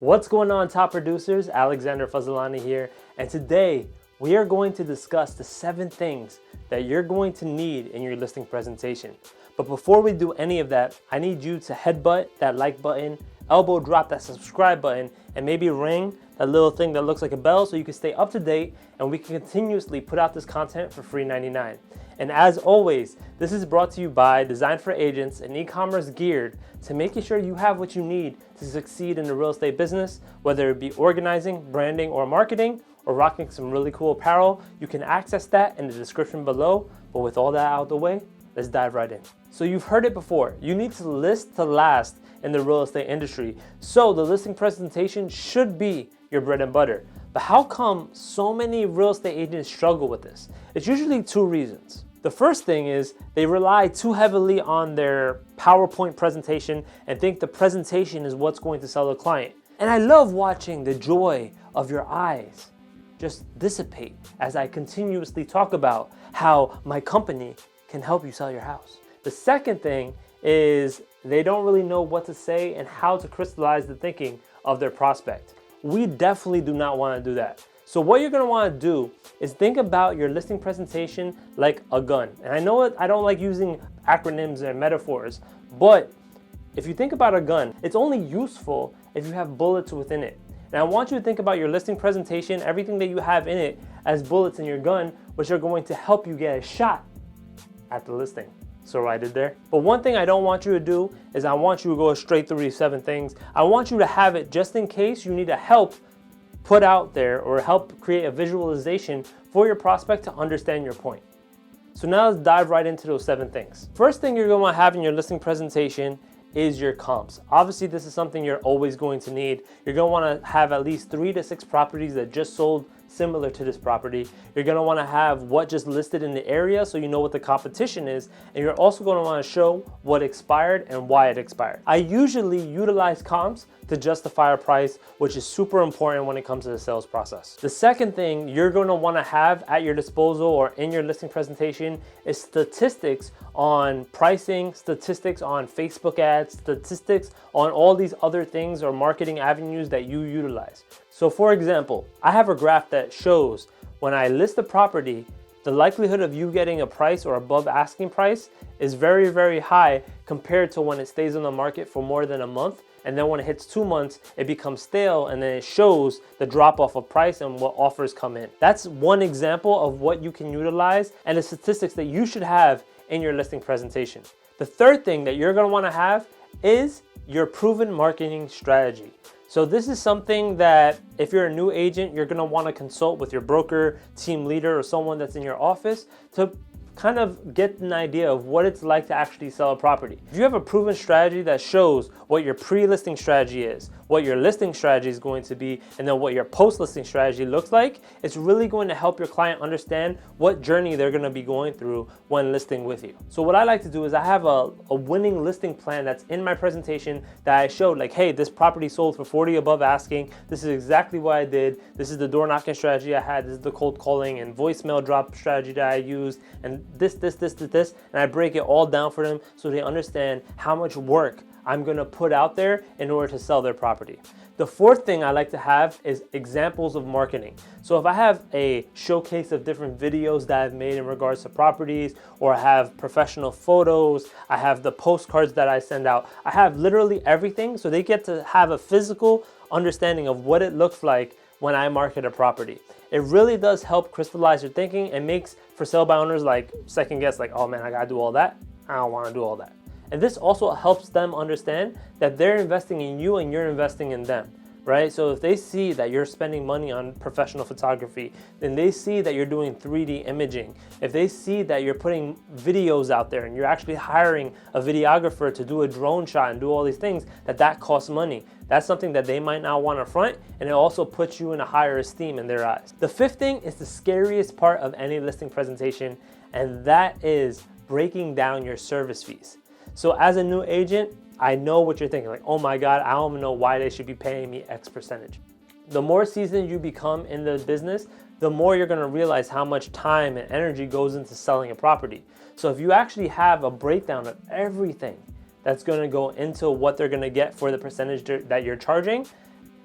What's going on, top producers? Alexander Fazalani here, and today we are going to discuss the 7 things that you're going to need in your listing presentation. But before we do any of that, I need you to headbutt that like button, elbow drop that subscribe button, and maybe ring that little thing that looks like a bell so you can stay up to date and we can continuously put out this content for free 99. And as always, this is brought to you by Design for Agents, an e-commerce geared to making sure you have what you need to succeed in the real estate business, whether it be organizing, branding, or marketing, or rocking some really cool apparel. You can access that in the description below. But with all that out of the way, let's dive right in. So you've heard it before, you need to list to last in the real estate industry. So the listing presentation should be your bread and butter. But how come so many real estate agents struggle with this? It's usually 2 reasons. The first thing is they rely too heavily on their PowerPoint presentation and think the presentation is what's going to sell the client. And I love watching the joy of your eyes just dissipate as I continuously talk about how my company can help you sell your house. The second thing is they don't really know what to say and how to crystallize the thinking of their prospect. We definitely do not want to do that. So what you're going to want to do is think about your listing presentation like a gun. And I know I don't like using acronyms and metaphors, but if you think about a gun, it's only useful if you have bullets within it. And I want you to think about your listing presentation, everything that you have in it, as bullets in your gun, which are going to help you get a shot at the listing. So I did there. But one thing I don't want you to do is I want you to go straight through these 7 things. I want you to have it just in case you need to help put out there or help create a visualization for your prospect to understand your point. So now let's dive right into those 7 things. First thing you're going to have in your listing presentation is your comps. Obviously, this is something you're always going to need. You're going to want to have at least 3 to 6 properties that just sold similar to this property. You're going to want to have what just listed in the area so you know what the competition is, and you're also going to want to show what expired and why it expired. I usually utilize comps to justify a price, which is super important when it comes to the sales process. The second thing you're going to want to have at your disposal or in your listing presentation is statistics on pricing, statistics on Facebook ads, statistics on all these other things or marketing avenues that you utilize. So for example, I have a graph that shows when I list a property, the likelihood of you getting a price or above asking price is very, very high compared to when it stays on the market for more than a month. And then when it hits 2 months, it becomes stale, and then it shows the drop off of price and what offers come in. That's one example of what you can utilize and the statistics that you should have in your listing presentation. The third thing that you're going to want to have is your proven marketing strategy. So this is something that if you're a new agent, you're going to want to consult with your broker, team leader, or someone that's in your office to kind of get an idea of what it's like to actually sell a property. If you have a proven strategy that shows what your pre-listing strategy is, what your listing strategy is going to be, and then what your post-listing strategy looks like, it's really going to help your client understand what journey they're going to be going through when listing with you. So what I like to do is I have a winning listing plan that's in my presentation that I showed, like, hey, this property sold for 40 above asking. This is exactly what I did. This is the door knocking strategy I had. This is the cold calling and voicemail drop strategy that I used, and this, and I break it all down for them so they understand how much work I'm gonna put out there in order to sell their property. The fourth thing I like to have is examples of marketing. So if I have a showcase of different videos that I've made in regards to properties, or I have professional photos, I have the postcards that I send out, I have literally everything so they get to have a physical understanding of what it looks like when I market a property. It really does help crystallize your thinking and makes for sale by owners like second guess, like, oh man, I gotta do all that. I don't wanna do all that. And this also helps them understand that they're investing in you and you're investing in them, right? So if they see that you're spending money on professional photography, then they see that you're doing 3D imaging. If they see that you're putting videos out there and you're actually hiring a videographer to do a drone shot and do all these things, that costs money. That's something that they might not want to front, and it also puts you in a higher esteem in their eyes. The fifth thing is the scariest part of any listing presentation, and that is breaking down your service fees. So as a new agent, I know what you're thinking, like, oh my God, I don't know why they should be paying me X percentage. The more seasoned you become in the business, the more you're gonna realize how much time and energy goes into selling a property. So if you actually have a breakdown of everything that's gonna go into what they're gonna get for the percentage that you're charging,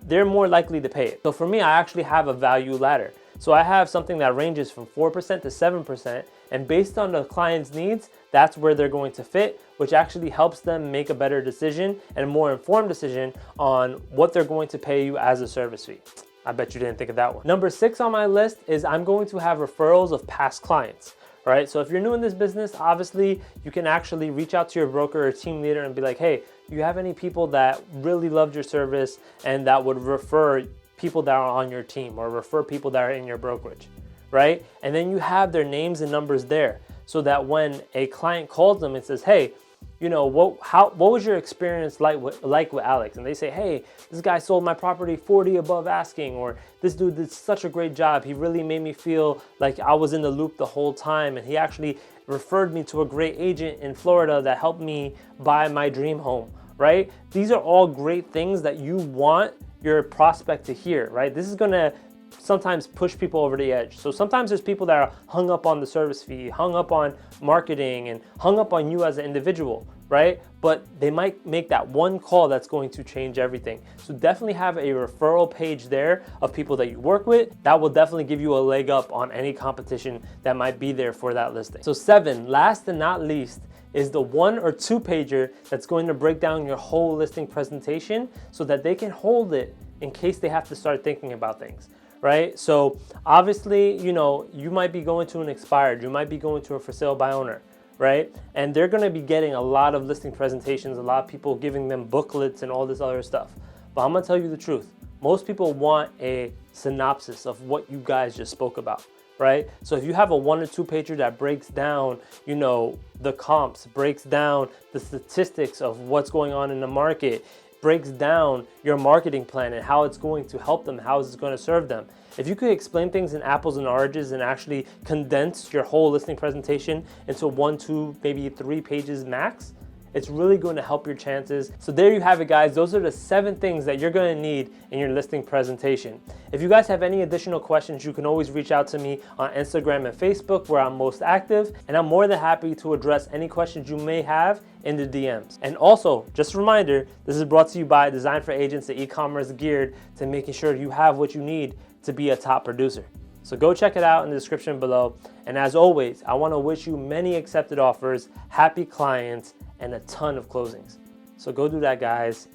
they're more likely to pay it. So for me, I actually have a value ladder. So I have something that ranges from 4% to 7%, and based on the client's needs, that's where they're going to fit, which actually helps them make a better decision and a more informed decision on what they're going to pay you as a service fee. I bet you didn't think of that one. Number 6 on my list is I'm going to have referrals of past clients. Right? So if you're new in this business, obviously you can actually reach out to your broker or team leader and be like, hey, do you have any people that really loved your service and that would refer people that are on your team or refer people that are in your brokerage, right? And then you have their names and numbers there so that when a client calls them and says, hey, you know, what was your experience like with Alex? And they say, hey, this guy sold my property 40 above asking, or this dude did such a great job. He really made me feel like I was in the loop the whole time. And he actually referred me to a great agent in Florida that helped me buy my dream home, right? These are all great things that you want your prospect to hear, right? This is gonna sometimes push people over the edge. So sometimes there's people that are hung up on the service fee, hung up on marketing, and hung up on you as an individual, right? But they might make that one call that's going to change everything. So definitely have a referral page there of people that you work with. That will definitely give you a leg up on any competition that might be there for that listing. So 7, last and not least, is the 1 or 2 pager that's going to break down your whole listing presentation so that they can hold it in case they have to start thinking about things. Right? So obviously, you know, you might be going to an expired, you might be going to a for sale by owner, right? And they're going to be getting a lot of listing presentations, a lot of people giving them booklets and all this other stuff. But I'm going to tell you the truth. Most people want a synopsis of what you guys just spoke about, right? So if you have a 1 or 2 pager that breaks down, you know, the comps, breaks down the statistics of what's going on in the market, breaks down your marketing plan and how it's going to help them, how it's going to serve them. If you could explain things in apples and oranges and actually condense your whole listing presentation into 1, 2, maybe 3 pages max, it's really going to help your chances. So there you have it, guys. Those are the 7 things that you're going to need in your listing presentation. If you guys have any additional questions, you can always reach out to me on Instagram and Facebook, where I'm most active, and I'm more than happy to address any questions you may have in the DMs. And also, just a reminder, this is brought to you by Design for Agents, the e-commerce geared to making sure you have what you need to be a top producer. So go check it out in the description below. And as always, I want to wish you many accepted offers, happy clients, and a ton of closings. So go do that, guys.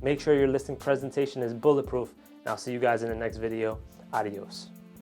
Make sure your listing presentation is bulletproof. And I'll see you guys in the next video. Adios.